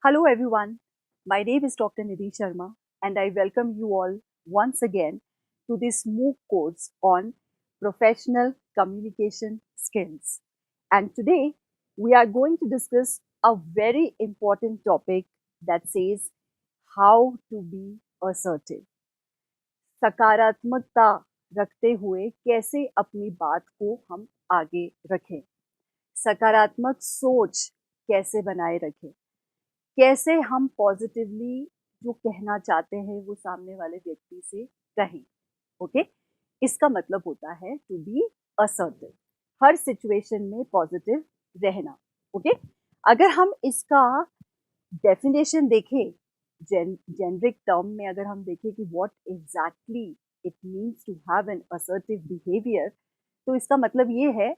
Hello everyone, my name is Dr. Nidhi Sharma and I welcome you all once again to this MOOC course on professional communication skills. And today we are going to discuss a very important topic that says how to be assertive. सकारात्मकता रखते हुए कैसे अपनी बात को हम आगे रखें, सकारात्मक सोच कैसे बनाए रखें, कैसे हम पॉजिटिवली जो कहना चाहते हैं वो सामने वाले व्यक्ति से कहें। ओके, इसका मतलब होता है टू बी असर्टिव, हर सिचुएशन में पॉजिटिव रहना। ओके, अगर हम इसका डेफिनेशन देखें, जेनरिक टर्म में अगर हम देखें कि what exactly it means to have an assertive behaviour, तो इसका मतलब ये है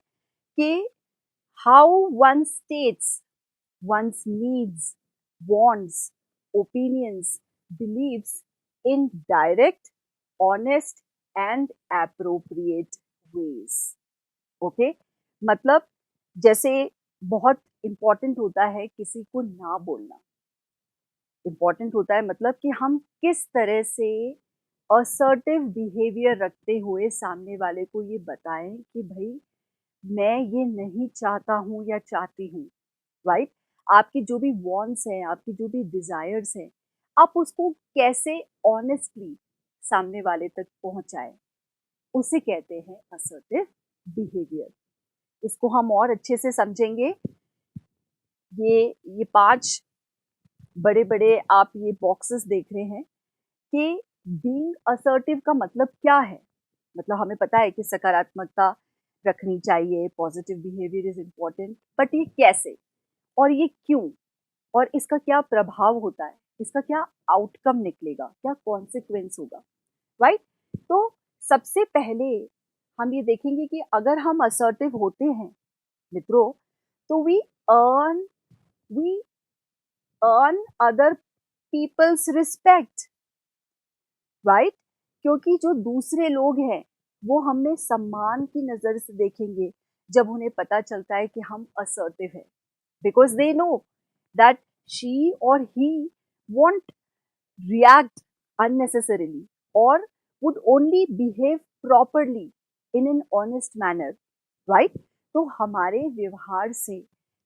कि how one states one's needs, wants, opinions, beliefs in direct, honest and appropriate ways. Okay? मतलब जैसे बहुत इम्पॉर्टेंट होता है किसी को ना बोलना, इम्पॉर्टेंट होता है मतलब कि हम किस तरह से असर्टिव बिहेवियर रखते हुए सामने वाले को ये बताएं कि भाई मैं ये नहीं चाहता हूँ या चाहती हूँ, राइट? आपकी जो भी वॉन्ट्स हैं, आपकी जो भी डिज़ायर्स हैं, आप उसको कैसे ऑनेस्टली सामने वाले तक पहुँचाएँ, उसे कहते हैं असर्टिव बिहेवियर। इसको हम और अच्छे से समझेंगे। ये 5 बड़े-बड़े आप ये बॉक्सेस देख रहे हैं कि बीइंग असर्टिव का मतलब क्या है? मतलब हमें पता है कि सकारात्मकता रखनी चाहिए, positive behaviour is important, but ये कैसे? और ये क्यों? और इसका क्या प्रभाव होता है, इसका क्या आउटकम निकलेगा, क्या कॉन्सिक्वेंस होगा, राइट? तो सबसे पहले हम ये देखेंगे कि अगर हम असर्टिव होते हैं मित्रों, तो earn we earn other people's respect, right? क्योंकि जो दूसरे लोग हैं वो हमें सम्मान की नज़र से देखेंगे जब उन्हें पता चलता है कि हम असर्टिव हैं, because they know that she or he won't react unnecessarily or would only behave properly in an honest manner, right? तो हमारे व्यवहार से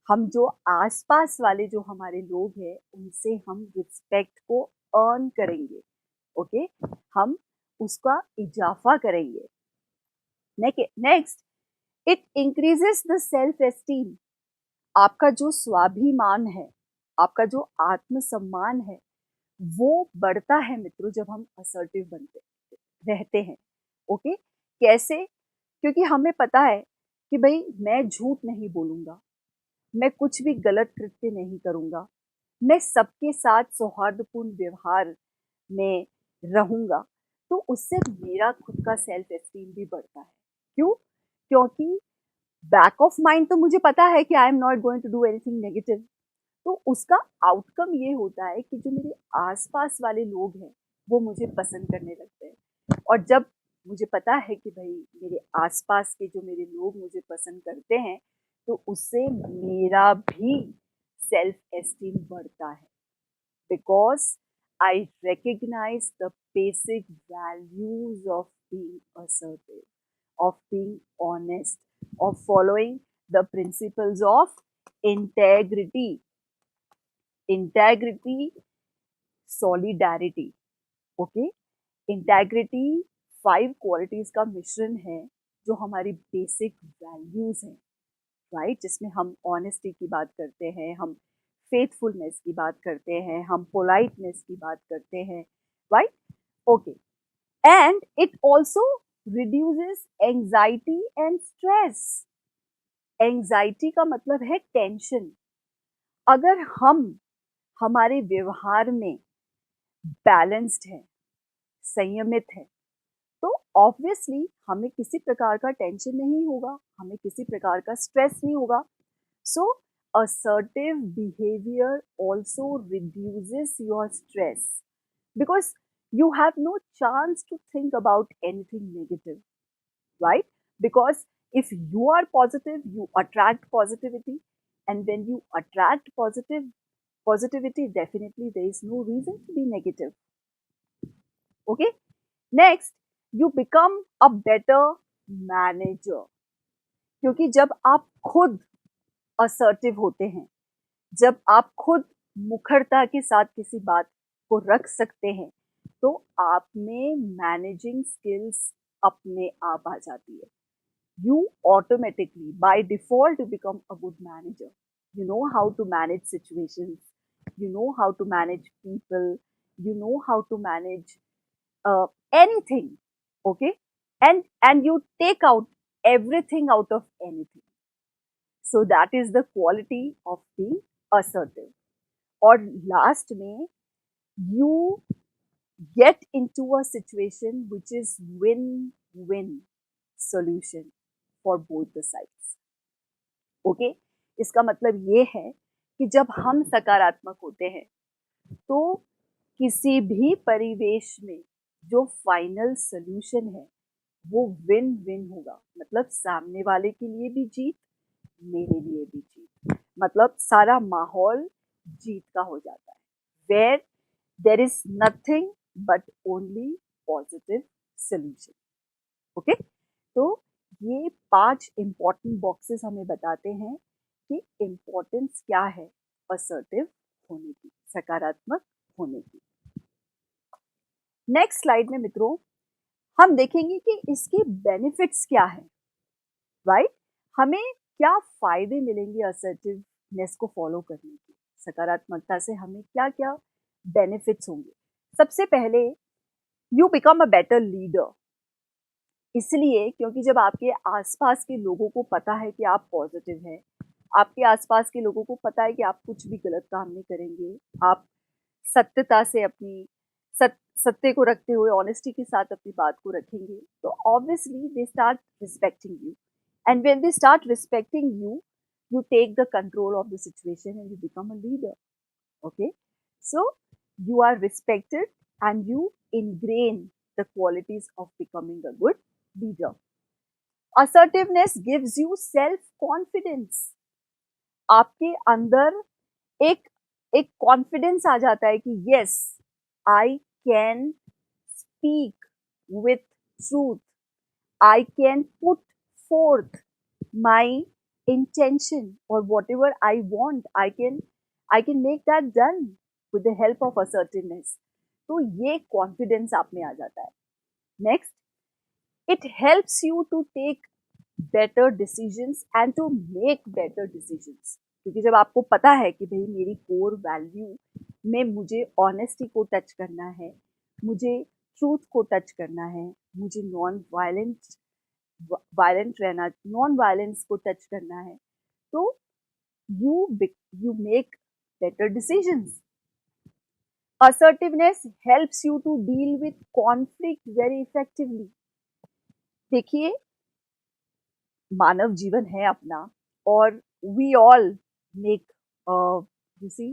हम जो आसपास वाले जो हमारे लोग हैं उनसे हम रिस्पेक्ट को अर्न करेंगे। ओके, हम उसका इजाफा करेंगे। Next, it increases the self esteem. आपका जो स्वाभिमान है, आपका जो आत्मसम्मान है, वो बढ़ता है मित्रों जब हम असर्टिव बनते रहते हैं। ओके, कैसे? क्योंकि हमें पता है कि भाई मैं झूठ नहीं बोलूँगा, मैं कुछ भी गलत कृत्य नहीं करूँगा, मैं सबके साथ सौहार्दपूर्ण व्यवहार में रहूँगा, तो उससे मेरा खुद का सेल्फ एस्टीम भी बढ़ता है। क्यों? क्योंकि बैक ऑफ माइंड तो मुझे पता है कि I am not going to do anything negative, तो उसका आउटकम ये होता है कि जो मेरे आसपास वाले लोग हैं वो मुझे पसंद करने लगते हैं। और जब मुझे पता है कि भाई मेरे आसपास के जो मेरे लोग मुझे पसंद करते हैं, तो उससे मेरा भी सेल्फ एस्टीम बढ़ता है, because I recognize the basic values of being assertive, of being honest, of following the principles of integrity, integrity, solidarity. Okay, integrity 5 qualities का मिश्रण है जो हमारी बेसिक वैल्यूज हैं, राइट? जिसमें हम ऑनेस्टी की बात करते हैं, हम फेथफुलनेस की बात करते हैं, हम पोलाइटनेस की बात करते हैं, right? Okay, and it also reduces anxiety and stress. Anxiety का मतलब है टेंशन। अगर हम हमारे व्यवहार में बैलेंस्ड है, संयमित है, तो ऑब्वियसली हमें किसी प्रकार का टेंशन नहीं होगा, हमें किसी प्रकार का स्ट्रेस नहीं होगा। सो assertive behavior also reduces your stress because you have no chance to think about anything negative, right? Because if you are positive, you attract positivity, and when you attract positive positivity, definitely there is no reason to be negative. Okay. Next, you become a better manager. क्योंकि जब आप खुद assertive होते हैं, जब आप खुद मुखरता के साथ किसी बात को रख सकते हैं, तो आप में मैनेजिंग स्किल्स अपने आप आ जाती है. You automatically, by default, you become a good manager. You know how to manage situations. You know how to manage people. You know how to manage anything. Okay, and you take out everything out of anything. So that is the quality of being assertive. Or last में, you get into a situation which is win-win solution for both the sides. Okay. इसका मतलब ये है कि जब हम सकारात्मक होते हैं तो किसी भी परिवेश में जो फाइनल सोल्यूशन है वो विन विन होगा. मतलब सामने वाले के लिए भी जीत, मेरे लिए भी जीत. मतलब सारा माहौल जीत का हो जाता है. Where there is nothing but only positive solution. Okay. तो ये 5 इंपॉर्टेंट बॉक्सेस हमें बताते हैं कि इम्पोर्टेंस क्या है असर्टिव होने की, सकारात्मक होने की. नेक्स्ट स्लाइड में मित्रों हम देखेंगे कि इसके बेनिफिट्स क्या है. राइट. हमें क्या फायदे मिलेंगे असर्टिवनेस को फॉलो करने के, सकारात्मकता से हमें क्या क्या बेनिफिट्स होंगे. सबसे पहले, you become a better leader. इसलिए क्योंकि जब आपके आसपास के लोगों को पता है कि आप पॉजिटिव हैं, आपके आसपास के लोगों को पता है कि आप कुछ भी गलत काम नहीं करेंगे, आप सत्यता से अपनी सत्य को रखते हुए ऑनेस्टी के साथ अपनी बात को रखेंगे, तो obviously they start respecting you. And when they start respecting you, you take the control of the situation and you become a leader. Okay, so you are respected and you ingrain the qualities of becoming a good leader. Assertiveness gives you self confidence. आपके अंदर एक एक confidence आ जाता है कि yes, I can speak with truth, I can put fourth my intention or whatever I want, I can make that done with the help of assertiveness. तो ये confidence आप में आ जाता है. Next, it helps you to take better decisions and to make better decisions. क्योंकि जब आपको पता है कि भाई मेरी कोर वैल्यू में मुझे ऑनेस्टी को टच करना है, मुझे ट्रूथ को टच करना है, मुझे वायलेंट रहना, नॉन वायलेंस को टच करना है, तो you make better decisions. Assertiveness helps you to deal with conflict very effectively. देखिए, मानव जीवन है अपना और we all make you see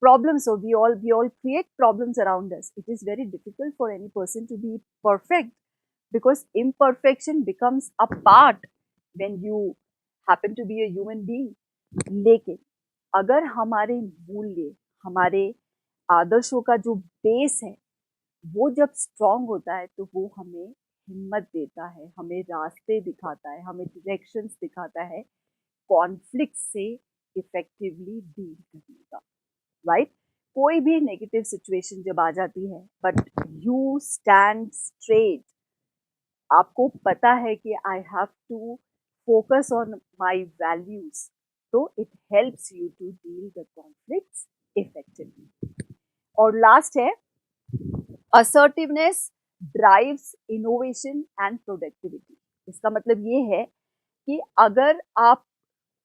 problems, or we all create problems around us. It is very difficult for any person to be perfect because imperfection becomes a part when you happen to be a human being. लेकिन अगर हमारे मूल्य, हमारे आदर्शों का जो base है वो जब स्ट्रांग होता है तो वो हमें हिम्मत देता है, हमें रास्ते दिखाता है, हमें डायरेक्शंस दिखाता है कॉन्फ्लिक्ट से इफेक्टिवली डील करने का. राइट. कोई भी नेगेटिव सिचुएशन जब आ जाती है बट यू स्टैंड स्ट्रेट, आपको पता है कि I have to focus on my values, तो it helps you to deal the conflicts effectively. और लास्ट है, assertiveness drives innovation and productivity. इसका मतलब ये है कि अगर आप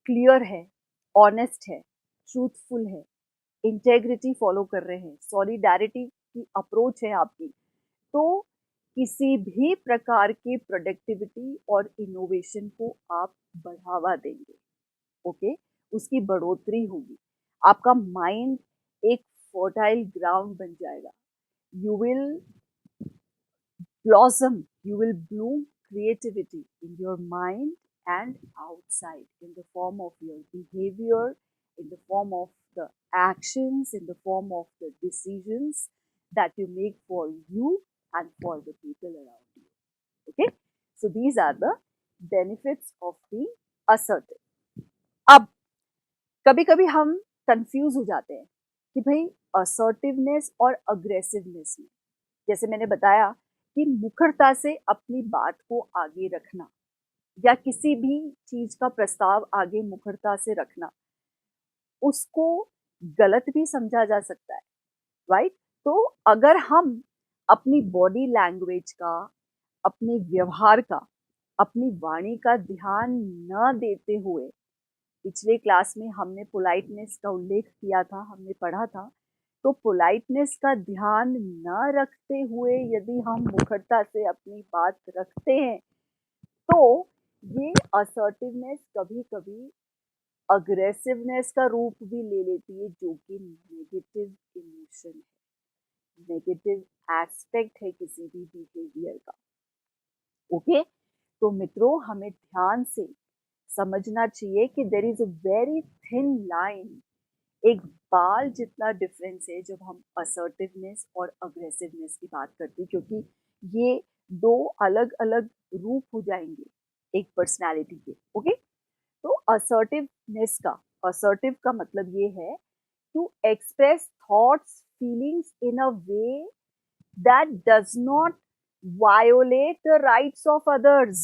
क्लियर है, ऑनेस्ट है, ट्रूथफुल है, इंटेग्रिटी फॉलो कर रहे हैं, सॉलिडारिटी की अप्रोच है आपकी, तो किसी भी प्रकार की प्रोडक्टिविटी और इनोवेशन को आप बढ़ावा देंगे. ओके, उसकी बढ़ोतरी होगी, आपका माइंड एक फर्टाइल ग्राउंड बन जाएगा. You will blossom, you will bloom creativity in your mind and outside in the form of your behavior in the form of the actions, in the form of the decisions that you make for you and for the people around you. Okay, so these are the benefits of being assertive. अब कभी कभी हम confuse हो जाते हैं कि भाई assertiveness और अग्रेसिवनेस में, जैसे मैंने बताया कि मुखरता से अपनी बात को आगे रखना या किसी भी चीज का प्रस्ताव आगे मुखरता से रखना, उसको गलत भी समझा जा सकता है, राइट? तो अगर हम अपनी बॉडी लैंग्वेज का, अपने व्यवहार का, अपनी वाणी का ध्यान न देते हुए, पिछले क्लास में हमने पोलाइटनेस का उल्लेख किया था, हमने पढ़ा था, तो पोलाइटनेस का ध्यान न रखते हुए यदि हम मुखरता से अपनी बात रखते हैं तो ये असर्टिवनेस कभी कभी अग्रेसिवनेस का रूप भी ले लेती है, जो कि नेगेटिव इमोशन है, नेगेटिव एस्पेक्ट है किसी भी बिहेवियर का। ओके, तो मित्रों हमें ध्यान से समझना चाहिए कि there is a very thin line, एक बाल जितना डिफरेंस है जब हम असर्टिवनेस और अग्रेसिवनेस की बात करते हैं, क्योंकि ये दो अलग अलग रूप हो जाएंगे एक पर्सनालिटी के। ओके, तो असर्टिवनेस का, असर्टिव का मतलब ये है to express thoughts feelings in a way that does not violate the rights of others.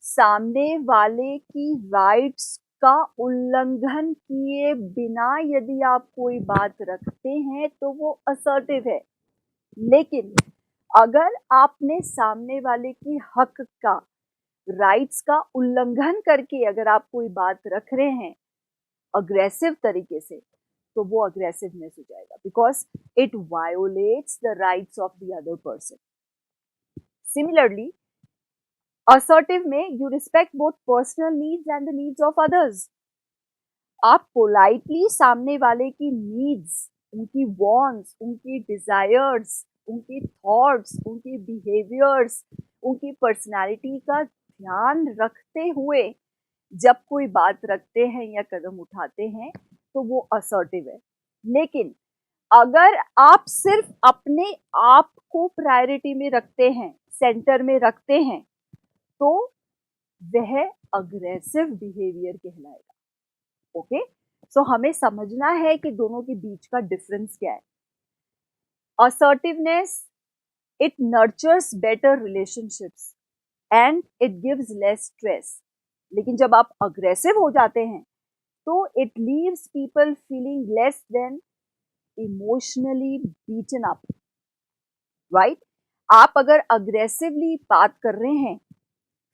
सामने वाले की राइट्स का उल्लंघन किए बिना यदि आप कोई बात रखते हैं तो वो असर्टिव है। लेकिन अगर आपने सामने वाले की हक का, राइट्स का उल्लंघन करके अगर आप कोई बात रख रहे हैं अग्रेसिव तरीके से, तो वो अग्रेसिवनेस हो जाएगा, because it violates the rights of the other person. Similarly assertive में you respect both personal needs and the needs of others. आप पोलाइटली सामने वाले की नीड्स, उनकी वांट्स, उनकी डिजायर्स, उनकी थॉट्स, उनकी बिहेवियर्स, उनकी पर्सनालिटी का ध्यान रखते हुए जब कोई बात रखते हैं या कदम उठाते हैं तो वो असर्टिव है। लेकिन अगर आप सिर्फ अपने आप को प्रायोरिटी में रखते हैं, सेंटर में रखते हैं, तो वह अग्रेसिव बिहेवियर कहलाएगा। ओके, सो हमें समझना है कि दोनों के बीच का डिफरेंस क्या है। Assertiveness, it nurtures better relationships and it gives less stress. लेकिन जब आप अग्रेसिव हो जाते हैं तो it leaves people feeling less than emotionally beaten up, right? आप अगर अग्रेसिवली बात कर रहे हैं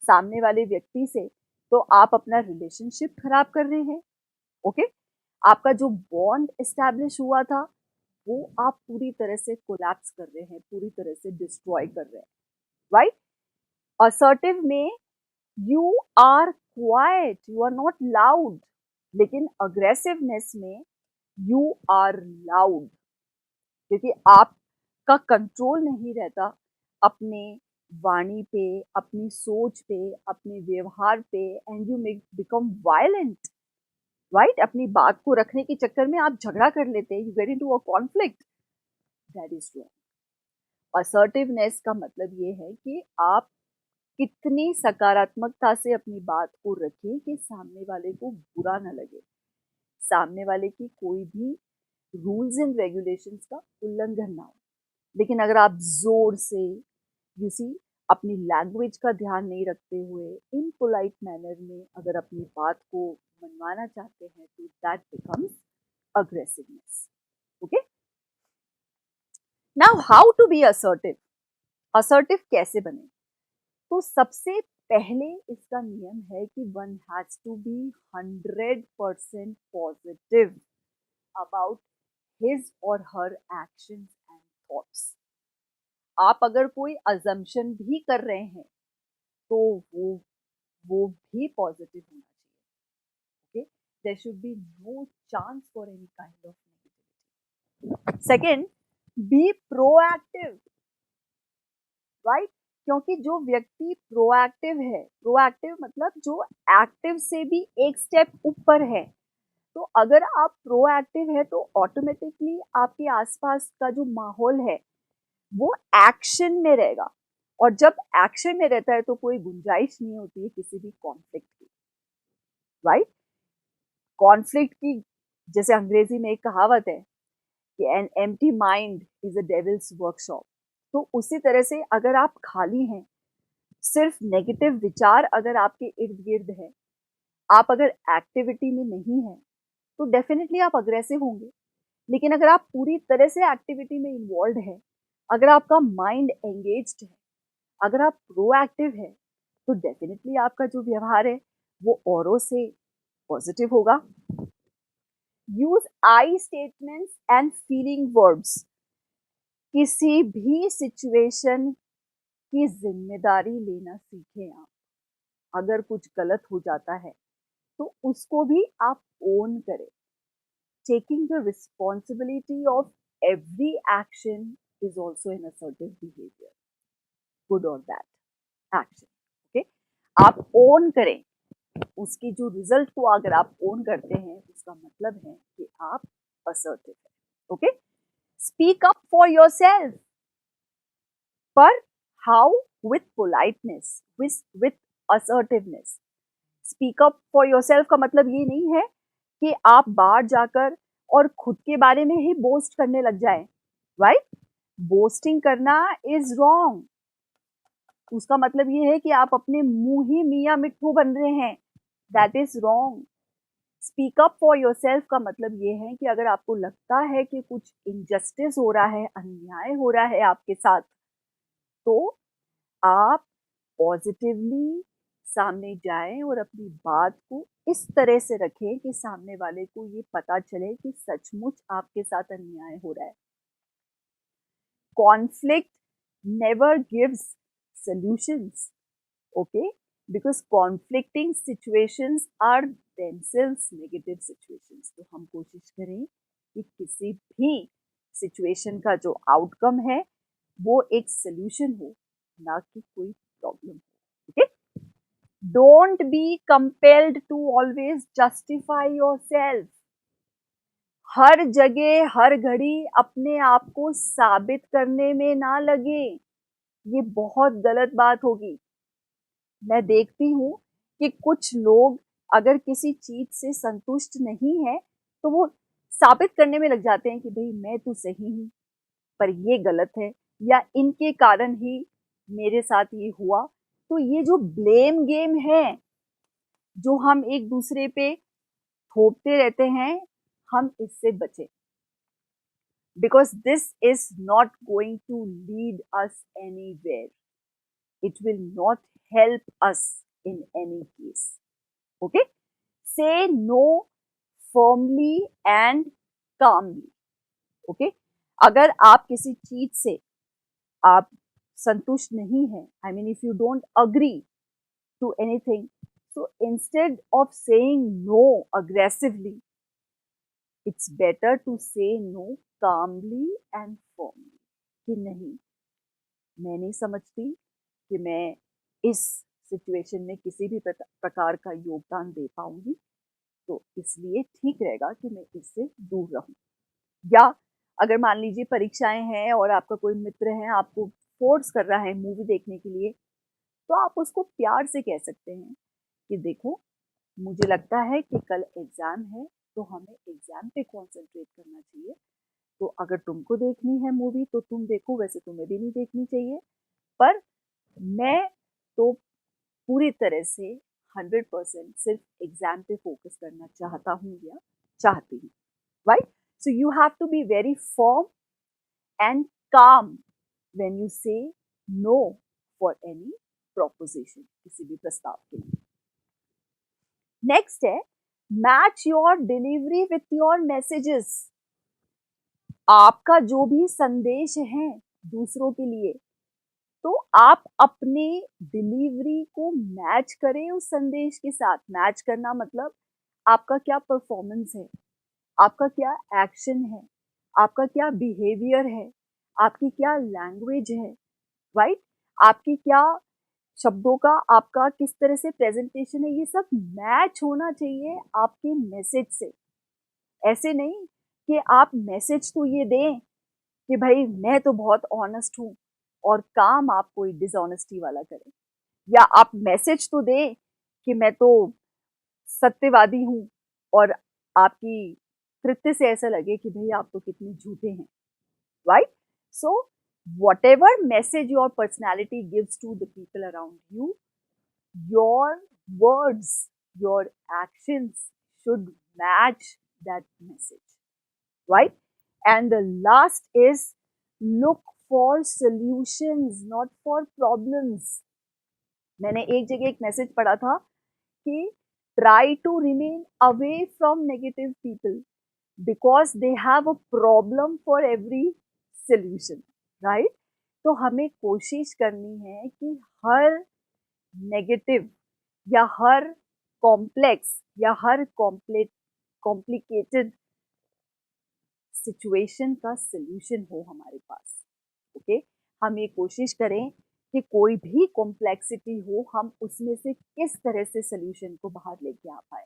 सामने वाले व्यक्ति से तो आप अपना रिलेशनशिप खराब कर रहे हैं। ओके, आपका जो बॉन्ड एस्टैब्लिश हुआ था वो आप पूरी तरह से कोलैप्स कर रहे हैं, पूरी तरह से डिस्ट्रॉय कर रहे हैं, राइट? असर्टिव में you are quiet, you are not loud, लेकिन अग्रेसिवनेस में यू आर लाउड, क्योंकि आपका कंट्रोल नहीं रहता अपने वाणी पे, अपनी सोच पे, अपने व्यवहार पे, and you make become violent, right? अपनी बात को रखने के चक्कर में आप झगड़ा कर लेते हैं, you get into a conflict, that is wrong. Assertiveness का मतलब ये है कि आप कितनी सकारात्मकता से अपनी बात को रखें कि सामने वाले को बुरा ना लगे, सामने वाले की कोई भी रूल्स एंड रेगुलेशंस का उल्लंघन ना हो। लेकिन अगर आप जोर से, यू सी, अपनी लैंग्वेज का ध्यान नहीं रखते हुए इनपोलाइट मैनर में अगर अपनी बात को मनवाना चाहते हैं तो that becomes aggressiveness. Okay, now how to be assertive. Assertive कैसे बने? तो सबसे पहले इसका नियम है कि one has to be 100% positive about his और हर एक्शंस एंड थॉट्स। आप अगर कोई अजम्पशन भी कर रहे हैं तो वो भी पॉजिटिव होना चाहिए। Okay, there should be no chance for any kind of negativity. Second, be proactive, right? क्योंकि जो व्यक्ति प्रोएक्टिव है, प्रोएक्टिव मतलब जो एक्टिव से भी एक स्टेप ऊपर है, तो अगर आप प्रोएक्टिव है तो ऑटोमेटिकली आपके आसपास का जो माहौल है वो एक्शन में रहेगा, और जब एक्शन में रहता है तो कोई गुंजाइश नहीं होती है किसी भी कॉन्फ्लिक्ट की, राइट। कॉन्फ्लिक्ट की, जैसे अंग्रेजी में एक कहावत है कि an empty mind is a devils workshop. तो उसी तरह से अगर आप खाली हैं, सिर्फ नेगेटिव विचार अगर आपके इर्द गिर्द है, आप अगर एक्टिविटी में नहीं हैं, तो डेफिनेटली आप अग्रेसिव होंगे। लेकिन अगर आप पूरी तरह से एक्टिविटी में इन्वॉल्व है, अगर आपका माइंड एंगेज्ड है, अगर आप प्रोएक्टिव है, तो डेफिनेटली आपका जो व्यवहार है वो औरों से पॉजिटिव होगा। Use I statements and feeling words. किसी भी सिचुएशन की जिम्मेदारी लेना सीखें आप। अगर कुछ गलत हो जाता है तो उसको भी आप ओन करें। Taking the responsibility of every action is also an assertive behaviour, good और बैड एक्शन। ओके, आप ओन करें उसकी जो रिजल्ट को, अगर आप ओन करते हैं उसका मतलब है कि आप असर्टिव हैं। Okay, speak up for yourself, पर how? With politeness, with assertiveness. Speak up for yourself का मतलब ये नहीं है कि आप बाहर जाकर और खुद के बारे में ही बोस्ट करने लग जाएं, राइट। बोस्टिंग करना इज रॉन्ग। उसका मतलब ये है कि आप अपने मुंह ही मियां मिट्ठू बन रहे हैं, that is wrong. Speak up for yourself का मतलब ये है कि अगर आपको लगता है कि कुछ इनजस्टिस हो रहा है, अन्याय हो रहा है आपके साथ, तो आप पॉजिटिवली सामने जाएं और अपनी बात को इस तरह से रखें कि सामने वाले को ये पता चले कि सचमुच आपके साथ अन्याय हो रहा है। Conflict never gives solutions, okay, because conflicting situations are themselves negative situations. तो हम कोशिश करें कि किसी भी सिचुएशन का जो आउटकम है वो एक सॉल्यूशन हो, ना कि कोई प्रॉब्लम हो। Okay, don't be compelled to always justify yourself. हर जगह हर घड़ी अपने आप को साबित करने में ना लगे, ये बहुत गलत बात होगी। मैं देखती हूँ कि कुछ लोग अगर किसी चीज से संतुष्ट नहीं है तो वो साबित करने में लग जाते हैं कि भाई मैं तो सही हूँ, पर ये गलत है, या इनके कारण ही मेरे साथ ये हुआ। तो ये जो ब्लेम गेम है, जो हम एक दूसरे पे थोपते रहते हैं, हम इससे बचें, because this is not going to lead us anywhere. It will not help us in any case. Okay? Say no firmly and calmly. Okay? अगर आप किसी चीज से आप संतुष्ट नहीं हैं, I mean if you don't agree to anything, so instead of saying no aggressively, it's better to say no calmly and firmly. कि नहीं, मैं नहीं समझती कि मैं इस सिचुएशन में किसी भी प्रकार का योगदान दे पाऊंगी, तो इसलिए ठीक रहेगा कि मैं इससे दूर रहूं। या अगर मान लीजिए परीक्षाएं हैं और आपका कोई मित्र है आपको फोर्स कर रहा है मूवी देखने के लिए, तो आप उसको प्यार से कह सकते हैं कि देखो, मुझे लगता है कि कल एग्जाम है, तो हमें एग्जाम पे कॉन्सेंट्रेट करना चाहिए। तो अगर तुमको देखनी है मूवी तो तुम देखो, वैसे तुम्हें भी नहीं देखनी चाहिए, पर मैं तो पूरी तरह से 100% सिर्फ एग्जाम पे फोकस करना चाहता हूँ या चाहती हूँ, right. So you have to be very firm and calm when you say no for any proposition, किसी भी प्रस्ताव के लिए। नेक्स्ट है match your delivery with your messages. आपका जो भी संदेश है दूसरों के लिए, तो आप अपने डिलीवरी को मैच करें उस संदेश के साथ। मैच करना मतलब आपका क्या परफॉर्मेंस है, आपका क्या एक्शन है, आपका क्या बिहेवियर है, आपकी क्या लैंग्वेज है, राइट। आपकी क्या शब्दों का आपका किस तरह से प्रेजेंटेशन है, ये सब मैच होना चाहिए आपके मैसेज से। ऐसे नहीं कि आप मैसेज तो ये दें कि भाई मैं तो बहुत ऑनेस्ट हूँ और काम आप कोई डिसऑनेस्टी वाला करें, या आप मैसेज तो दें कि मैं तो सत्यवादी हूँ और आपकी कृत्य से ऐसा लगे कि भई आप तो कितने झूठे हैं, right? So whatever message your personality gives to the people around you, your words, your actions should match that message, right? And the last is look for solutions, not for problems. मैंने एक जगह एक message पढ़ा था कि try to remain away from negative people because they have a problem for every solution, right? तो हमें कोशिश करनी है कि हर नेगेटिव या हर कॉम्प्लेक्स या हर कॉम्प्लिकेटेड सिचुएशन का सल्यूशन हो हमारे पास। ओके, हम ये कोशिश करें कि कोई भी कॉम्प्लेक्सिटी हो, हम उसमें से किस तरह से सल्यूशन को बाहर लेके आ पाए।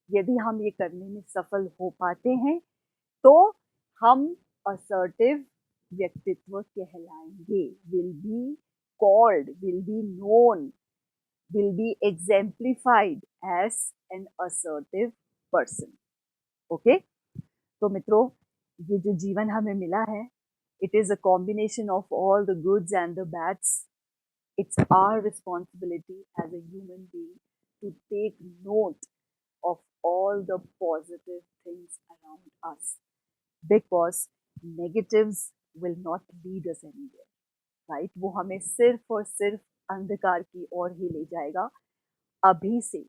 यदि हम ये करने में सफल हो पाते हैं तो हम असर्टिव व्यक्तित्व कहलाएंगे, will be called, will be known, will be exemplified as an assertive person. Okay? तो मित्रों, ये जो जीवन हमें मिला है, it is a combination of all the goods and the bads. It's our responsibility as a human being to take note of all the positive things around us, because negatives will not lead us anywhere, right? वो हमें सिर्फ और सिर्फ अंधकार की ओर ही ले जाएगा। अभी से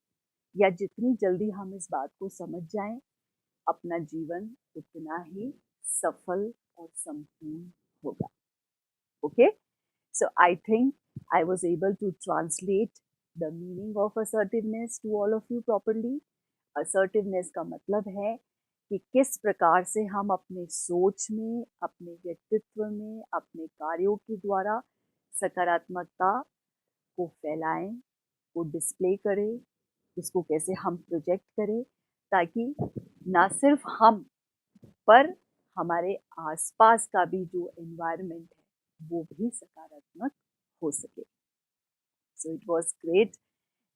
या जितनी जल्दी हम इस बात को समझ जाएं, अपना जीवन उतना ही सफल और संपूर्ण होगा। Okay, so I think I was able to translate the meaning of assertiveness to all of you properly. Assertiveness का मतलब है कि किस प्रकार से हम अपने सोच में, अपने व्यक्तित्व में, अपने कार्यों के द्वारा सकारात्मकता को फैलाएं, को डिस्प्ले करें, उसको कैसे हम प्रोजेक्ट करें, ताकि ना सिर्फ हम पर हमारे आसपास का भी जो एनवायरनमेंट है वो भी सकारात्मक हो सके। So it was great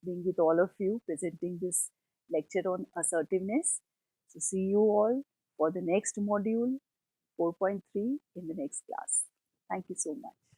being with all of you presenting this lecture on assertiveness. So see you all for the next module 4.3 in the next class. Thank you so much.